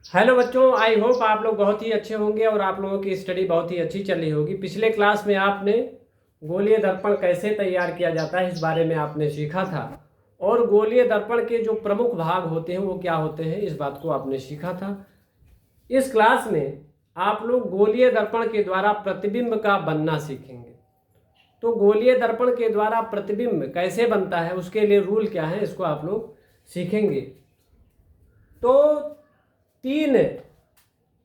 Hello बच्चों, I hope आप लोग बहुत ही अच्छे होंगे और आप लोगों की स्टडी बहुत ही अच्छी चल रही होगी। पिछले क्लास में आपने गोलीय दर्पण कैसे तैयार किया जाता है इस बारे में आपने सीखा था, और गोलीय दर्पण के जो प्रमुख भाग होते हैं वो क्या होते हैं इस बात को आपने सीखा था। इस क्लास में आप लोग गोलीय दर्पण के द्वारा प्रतिबिंब का बनना सीखेंगे। तो गोलीय दर्पण के द्वारा प्रतिबिंब कैसे बनता है, उसके लिए रूल क्या है, इसको आप लोग सीखेंगे। तो 3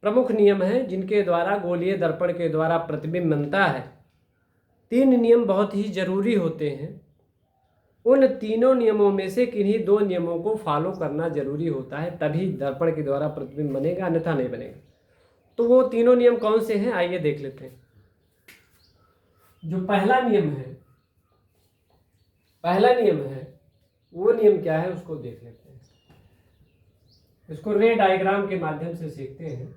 प्रमुख नियम हैं जिनके द्वारा गोलीय दर्पण के द्वारा प्रतिबिंब बनता है। 3 नियम बहुत ही जरूरी होते हैं। उन तीनों नियमों में से किन्हीं 2 नियमों को फॉलो करना जरूरी होता है, तभी दर्पण के द्वारा प्रतिबिंब बनेगा, अन्यथा नहीं बनेगा। तो वो तीनों नियम कौन से हैं, आइए देख लेते हैं। जो पहला नियम है वो नियम क्या है उसको देख लेते हैं। इसको रे डायग्राम के माध्यम से सीखते हैं।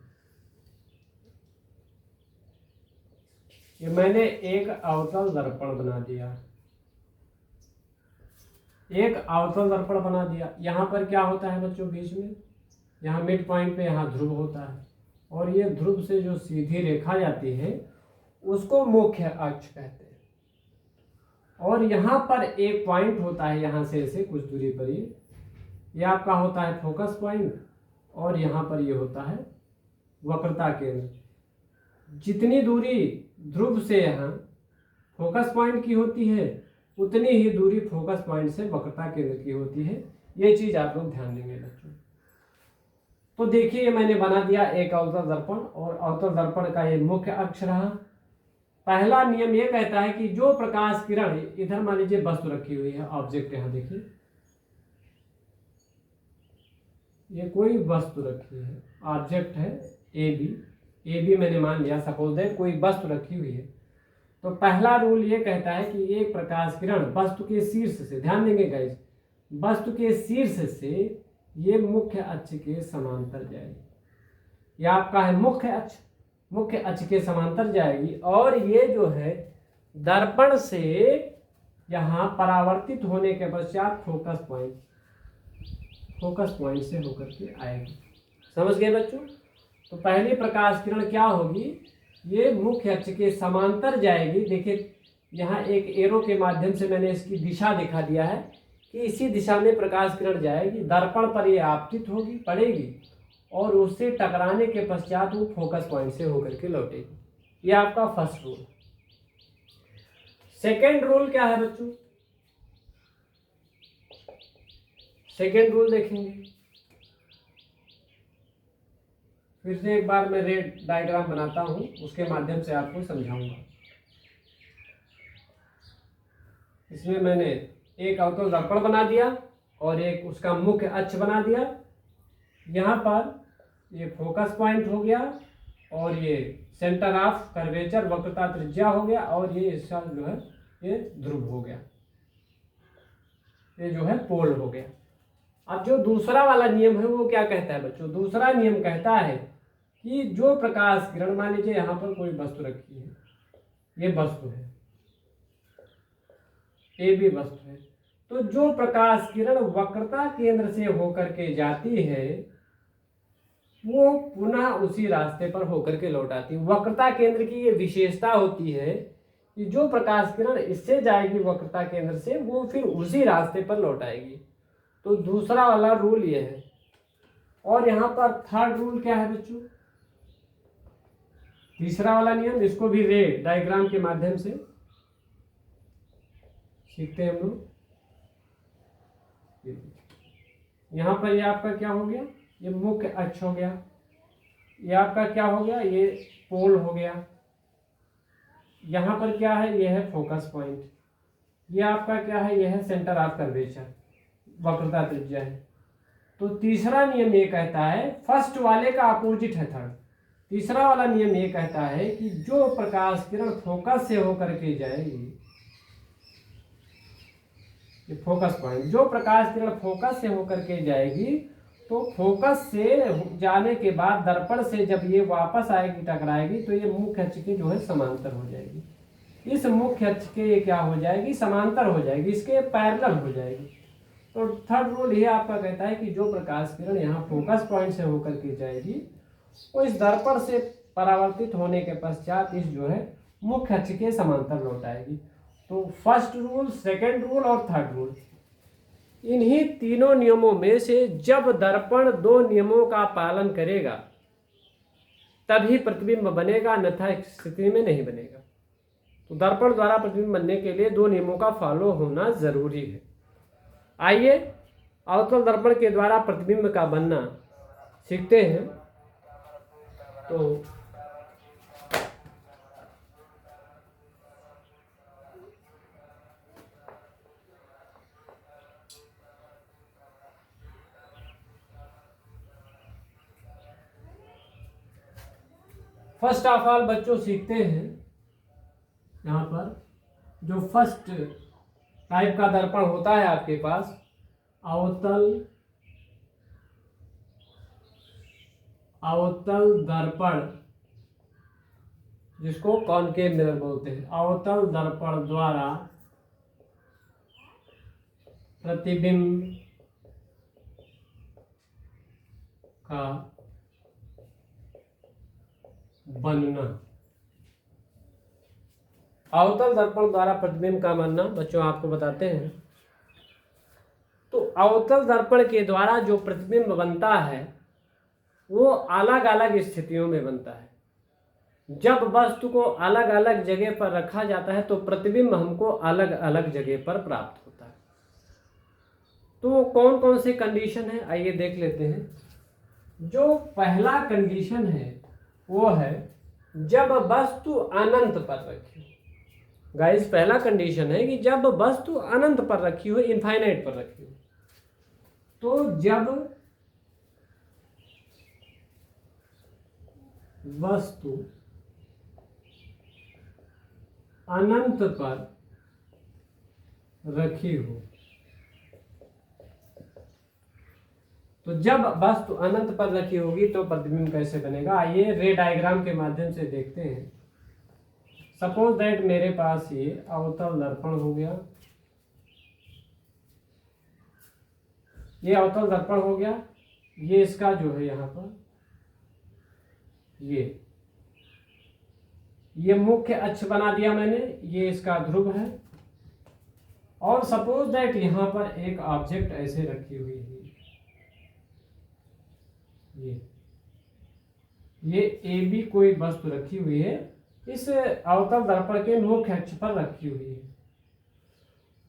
ये मैंने एक अवतल दर्पण बना दिया, यहाँ पर क्या होता है बच्चों, बीच में यहाँ मिड पॉइंट पे यहाँ ध्रुव होता है, और ये ध्रुव से जो सीधी रेखा जाती है उसको मुख्य अक्ष कहते हैं। और यहाँ पर एक पॉइंट होता है, यहाँ से ऐसे कुछ दूरी पर ये आपका होता है फोकस पॉइंट, और यहाँ पर ये होता है वक्रता केंद्र। जितनी दूरी ध्रुव से यहाँ फोकस पॉइंट की होती है उतनी ही दूरी फोकस पॉइंट से वक्रता केंद्र की होती है। ये चीज आप लोग ध्यान देंगे बच्चों। तो देखिए मैंने बना दिया एक अवतल दर्पण, और अवतल दर्पण का ये मुख्य अक्ष रहा। पहला नियम ये कहता है कि जो प्रकाश किरण, इधर मान लीजिए वस्तु रखी हुई है, ऑब्जेक्ट यहाँ देखिए, ये कोई वस्तु रखी है, ऑब्जेक्ट है ए बी मैंने मान लिया, सपोज दैट कोई वस्तु रखी हुई है। तो पहला रूल ये कहता है कि एक प्रकाश किरण वस्तु के शीर्ष से, ध्यान देंगे गाइस, वस्तु के शीर्ष से ये मुख्य अक्ष के समांतर जाएगी। यह आपका है मुख्य अक्ष के समांतर जाएगी, और ये जो है दर्पण से यहाँ परावर्तित होने के पश्चात फोकस पॉइंट से होकर के आएगी। समझ गए बच्चों? तो पहली प्रकाश किरण क्या होगी, ये मुख्य अक्ष के समांतर जाएगी। देखिए यहाँ एक एरो के माध्यम से मैंने इसकी दिशा दिखा दिया है कि इसी दिशा में प्रकाश किरण जाएगी, दर्पण पर ये आपतित होगी, पड़ेगी, और उससे टकराने के पश्चात वो फोकस पॉइंट से होकर के लौटेगी। ये आपका फर्स्ट रूल। सेकेंड रूल क्या है बच्चों? सेकेंड रूल देखेंगे, फिर से एक बार मैं रेड डायग्राम बनाता हूं, उसके माध्यम से आपको समझाऊंगा। इसमें मैंने एक अवतल दर्पण बना दिया और एक उसका मुख्य अक्ष बना दिया। यहाँ पर ये फोकस पॉइंट हो गया, और ये सेंटर ऑफ कर्वेचर वक्रता त्रिज्या हो गया, और ये इसका जो है ये ध्रुव हो गया, ये जो है पोल हो गया। अब जो दूसरा वाला नियम है वो क्या कहता है बच्चों? दूसरा नियम कहता है कि जो प्रकाश किरण, मान लीजिए यहाँ पर कोई वस्तु रखी है, ये वस्तु है, ए भी वस्तु है, तो जो प्रकाश किरण वक्रता केंद्र से होकर के जाती है वो पुनः उसी रास्ते पर होकर के लौट आती है। वक्रता केंद्र की ये विशेषता होती है कि जो प्रकाश किरण इससे जाएगी वक्रता केंद्र से, वो फिर उसी रास्ते पर लौट आएगी। तो दूसरा वाला रूल ये है। और यहाँ पर थर्ड रूल क्या है बच्चों? तीसरा वाला नियम, इसको भी रे डायग्राम के माध्यम से सीखते हैं हम लोग। यहाँ पर ये आपका क्या हो गया, ये मुख्य अक्ष हो गया, ये आपका क्या हो गया, ये पोल हो गया। यहाँ पर क्या है, ये है फोकस पॉइंट, ये आपका क्या है, ये है सेंटर ऑफ कर्वेचर, वक्रता त्रिज्या है। तो तीसरा नियम ये कहता है, फर्स्ट वाले का अपोजिट है थर्ड। तीसरा वाला नियम ये कहता है कि जो प्रकाश किरण फोकस से होकर के जाएगी, ये फोकस पॉइंट, जो प्रकाश किरण फोकस से होकर के जाएगी, तो फोकस से जाने के बाद दर्पण से जब ये वापस आएगी, टकराएगी, तो ये मुख्य अक्ष के जो है समांतर हो जाएगी। इस मुख्य अक्ष के ये क्या हो जाएगी, समांतर हो जाएगी, इसके पैरेलल हो जाएगी। तो थर्ड रूल ये आपका कहता है कि जो प्रकाश किरण यहाँ फोकस पॉइंट से होकर के जाएगी वो इस दर्पण से परावर्तित होने के पश्चात इस जो है मुख्य अक्ष के समांतर लौट आएगी। तो फर्स्ट रूल, सेकंड रूल और थर्ड रूल, इन्हीं तीनों नियमों में से जब दर्पण दो नियमों का पालन करेगा तभी प्रतिबिंब बनेगा, अन्यथा स्थिति में नहीं बनेगा। तो दर्पण द्वारा प्रतिबिंब बनने के लिए दो नियमों का फॉलो होना जरूरी है। आइए अवतल दर्पण के द्वारा प्रतिबिंब का बनना सीखते हैं। तो फर्स्ट ऑफ ऑल बच्चों सीखते हैं यहाँ पर जो फर्स्ट टाइप का दर्पण होता है आपके पास, अवतल दर्पण, जिसको कॉनकेव मिरर बोलते हैं। अवतल दर्पण द्वारा प्रतिबिंब का बनना। अवतल दर्पण द्वारा प्रतिबिंब का बनना बच्चों आपको बताते हैं। तो अवतल दर्पण के द्वारा जो प्रतिबिंब बनता है वो अलग अलग स्थितियों में बनता है। जब वस्तु को अलग अलग जगह पर रखा जाता है तो प्रतिबिंब हमको अलग अलग जगह पर प्राप्त होता है। तो कौन कौन से कंडीशन है आइए देख लेते हैं। जो पहला कंडीशन है वो है जब वस्तु अनंत पर रखी हो। गाइस पहला कंडीशन है कि जब वस्तु अनंत पर रखी हो, इनफाइनाइट पर रखी हो। तो जब वस्तु अनंत पर रखी हो, तो जब वस्तु अनंत पर रखी होगी तो प्रतिबिंब कैसे बनेगा आइए रे डायग्राम के माध्यम से देखते हैं। सपोज दैट मेरे पास ये अवतल दर्पण हो गया, ये अवतल दर्पण हो गया, ये इसका जो है यहाँ पर ये मुख्य अक्ष बना दिया मैंने, ये इसका ध्रुव है। और सपोज दैट यहाँ पर एक ऑब्जेक्ट ऐसे रखी हुई है, ये ए बी कोई वस्तु रखी हुई है, इस अवतल दर्पण के मुख्य अक्ष पर रखी हुई है।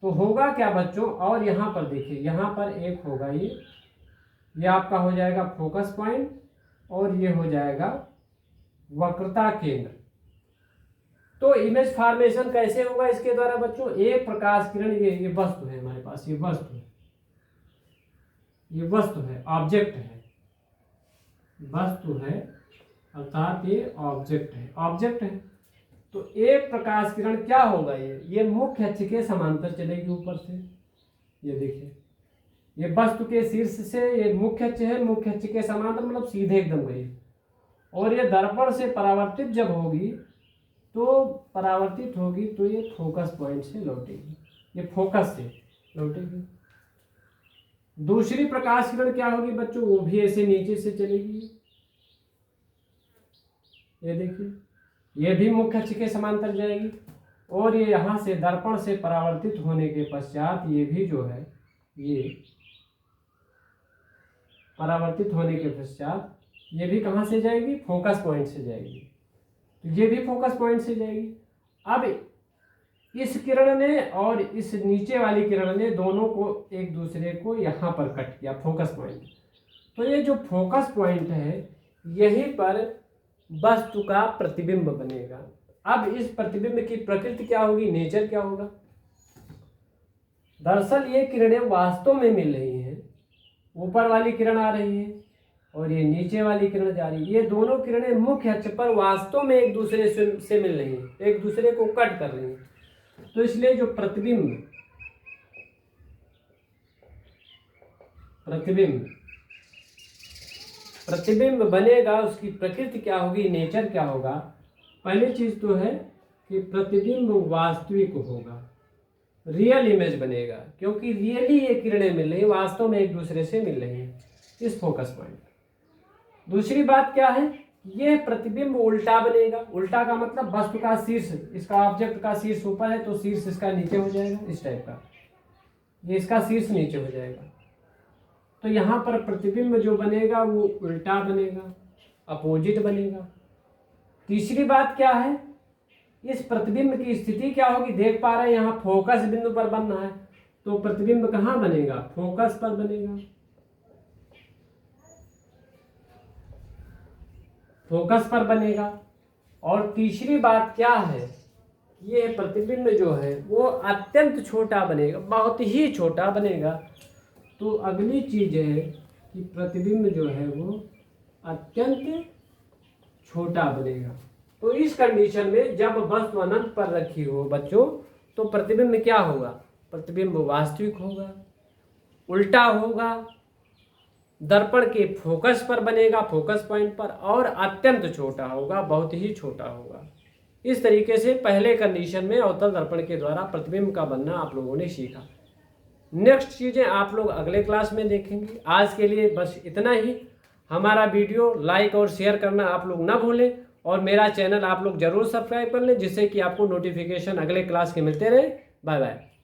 तो होगा क्या बच्चों, और यहाँ पर देखिए, यहाँ पर एक होगा ये आपका हो जाएगा फोकस पॉइंट और ये हो जाएगा वक्रता केंद्र। तो इमेज फॉर्मेशन कैसे होगा इसके द्वारा बच्चों, एक प्रकाश किरण, ये वस्तु है हमारे पास, ये वस्तु है, ऑब्जेक्ट है, वस्तु है अर्थात ये ऑब्जेक्ट है। तो एक प्रकाश किरण क्या होगा, ये मुख्य अक्ष के समांतर चलेगी ऊपर से। ये देखिए, ये वस्तु के शीर्ष से ये मुख्य अक्ष है, मुख्य अक्ष के समांतर मतलब सीधे एकदम गई। और ये दर्पण से परावर्तित जब होगी तो ये फोकस पॉइंट से लौटेगी, ये फोकस से लौटेगी। दूसरी प्रकाश किरण क्या होगी बच्चों, वो भी ऐसे नीचे से चलेगी। ये देखिए, ये भी मुख्य अक्ष के समांतर जाएगी और ये यहाँ से दर्पण से परावर्तित होने के पश्चात ये भी जो है, ये परावर्तित होने के पश्चात ये भी कहाँ से जाएगी, फोकस पॉइंट से जाएगी। तो ये भी फोकस पॉइंट से जाएगी। अब इस किरण ने और इस नीचे वाली किरण ने दोनों को एक दूसरे को यहाँ पर कट किया, फोकस पॉइंट। तो ये जो फोकस पॉइंट है यहीं पर वस्तु का प्रतिबिंब बनेगा। अब इस प्रतिबिंब की प्रकृति क्या होगी, नेचर क्या होगा। दरअसल ये किरणें वास्तव में मिल रही हैं, ऊपर वाली किरण आ रही है और ये नीचे वाली किरण जा रही है। ये दोनों किरणें मुख्य अक्ष पर वास्तव में एक दूसरे से मिल रही हैं, एक दूसरे को कट कर रही हैं। तो इसलिए जो प्रतिबिंब बनेगा, उसकी प्रकृति क्या होगी, नेचर क्या होगा। पहली चीज तो है कि प्रतिबिंब वास्तविक होगा। रियल इमेज बनेगा, क्योंकि रियली ये किरणें मिल रही हैं, वास्तव में एक दूसरे से मिल रही हैं इस फोकस पॉइंट। दूसरी बात क्या है, ये प्रतिबिंब उल्टा बनेगा। उल्टा का मतलब वस्तु का शीर्ष, इसका ऑब्जेक्ट का शीर्ष ऊपर है तो शीर्ष इसका नीचे हो जाएगा, इस टाइप का, ये इसका शीर्ष नीचे हो जाएगा। तो यहाँ पर प्रतिबिंब जो बनेगा वो उल्टा बनेगा, अपोजिट बनेगा। तीसरी बात क्या है, इस प्रतिबिंब की स्थिति क्या होगी, देख पा रहे हैं यहाँ फोकस बिंदु पर बन रहा है, तो प्रतिबिंब कहाँ बनेगा, फोकस पर बनेगा, फोकस पर बनेगा। और तीसरी बात क्या है, ये प्रतिबिंब जो है वो अत्यंत छोटा बनेगा, बहुत ही छोटा बनेगा। तो अगली चीज है कि प्रतिबिंब जो है वो अत्यंत छोटा बनेगा। तो इस कंडीशन में जब वस्तु अनंत पर रखी हो बच्चों, तो प्रतिबिंब क्या होगा, प्रतिबिंब वास्तविक होगा, उल्टा होगा, दर्पण के फोकस पर बनेगा, फोकस पॉइंट पर, और अत्यंत छोटा होगा, बहुत ही छोटा होगा। इस तरीके से पहले कंडीशन में अवतल दर्पण के द्वारा प्रतिबिंब का बनना आप लोगों ने सीखा। नेक्स्ट चीज़ें आप लोग अगले क्लास में देखेंगे। आज के लिए बस इतना ही। हमारा वीडियो लाइक और शेयर करना आप लोग ना भूलें, और मेरा चैनल आप लोग जरूर सब्सक्राइब कर लें, जिससे कि आपको नोटिफिकेशन अगले क्लास के मिलते रहे। Bye bye.